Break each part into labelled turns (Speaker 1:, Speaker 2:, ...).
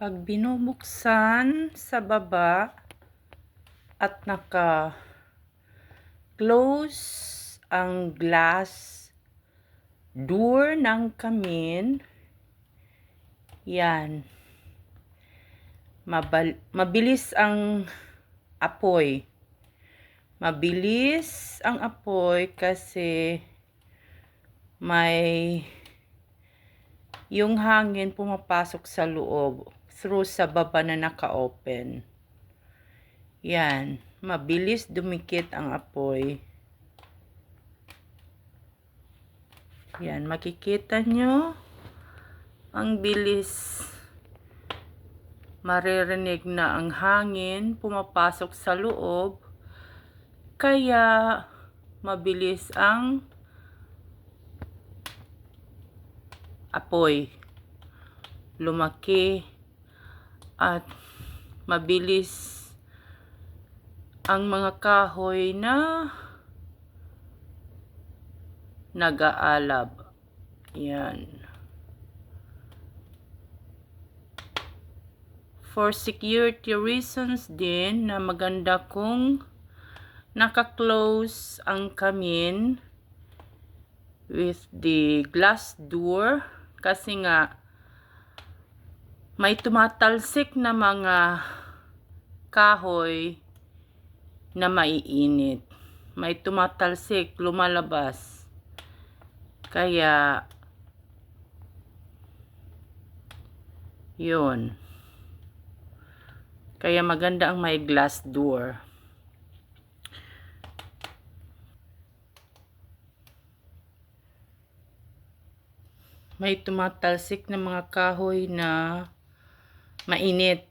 Speaker 1: Pag binubuksan sa baba at naka-close ang glass door ng kamin, yan, mabilis ang apoy. Mabilis ang apoy kasi may yung hangin pumapasok sa loob through sa baba na naka-open. Yan, mabilis dumikit ang apoy. Yan, makikita nyo ang bilis. Maririnig na ang hangin pumapasok sa loob, kaya mabilis ang apoy lumaki at mabilis ang mga kahoy na nag-aalab. Yan. For security reasons din na maganda kung naka-close ang kamin with the glass door kasi nga may tumatalsik na mga kahoy na maiinit. May tumatalsik, lumalabas. Kaya yun. Kaya maganda ang may glass door. May tumatalsik na mga kahoy na mainit.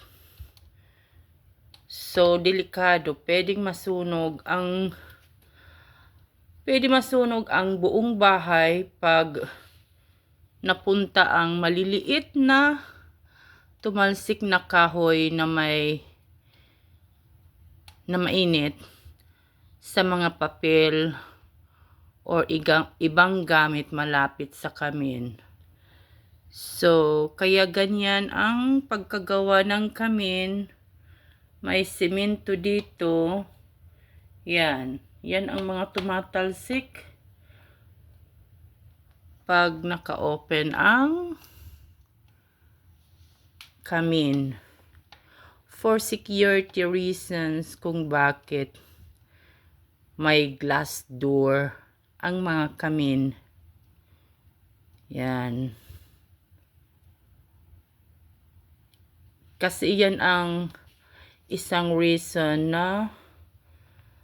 Speaker 1: So, delikado. Pwedeng masunog ang buong bahay pag napunta ang maliliit na tumalsik na kahoy na mainit sa mga papel or ibang gamit malapit sa kamin. So, kaya ganyan ang pagkagawa ng kamin. May semento dito. Yan. Yan ang mga tumatalsik pag naka-open ang kamin. For security reasons kung bakit may glass door ang mga kamin. Yan. Kasi yan ang isang reason na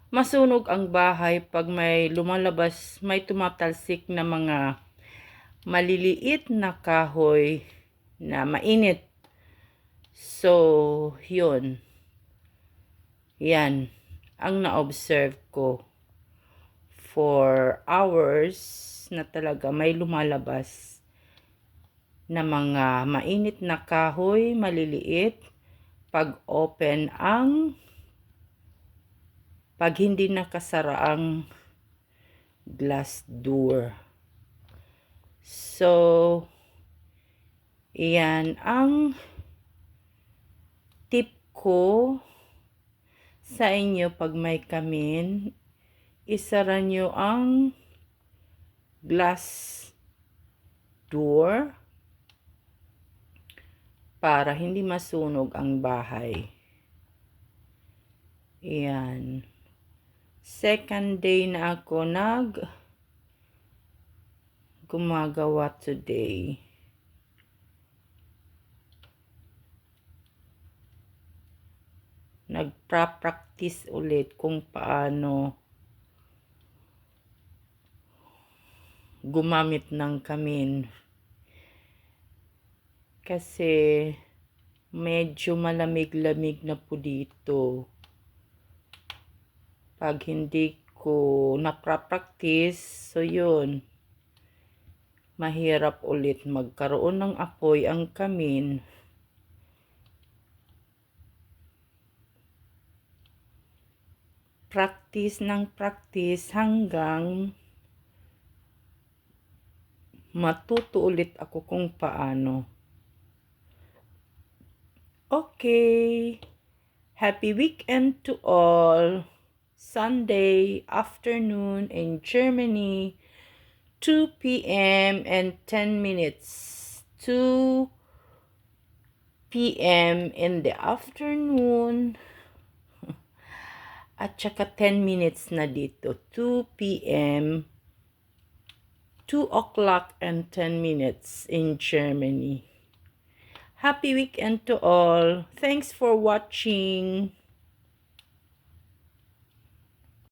Speaker 1: masunog ang bahay pag may lumalabas, may tumatalsik na mga maliliit na kahoy na mainit. So, yun. Yan ang na-observe ko. For hours na talaga may lumalabas na mga mainit na kahoy, maliliit, pag hindi nakasara ang glass door. So, iyan ang tip ko sa inyo pag may kamin. Isara nyo ang glass door para hindi masunog ang bahay. Iyan. Second day na ako gumagawa today. Nagpa-practice ulit kung paano gumamit ng kamin. Kasi medyo malamig-lamig na po dito. Pag hindi ko napra-practice, so yun, mahirap ulit magkaroon ng apoy ang kamin. Practice ng practice hanggang matuto ulit ako kung paano. Okay. Happy weekend to all. Sunday afternoon in Germany, 2 p.m. and 10 minutes. 2 p.m. in the afternoon. At saka 10 minutes na dito. 2 p.m. 2 o'clock and 10 minutes in Germany. Happy weekend to all. Thanks for watching.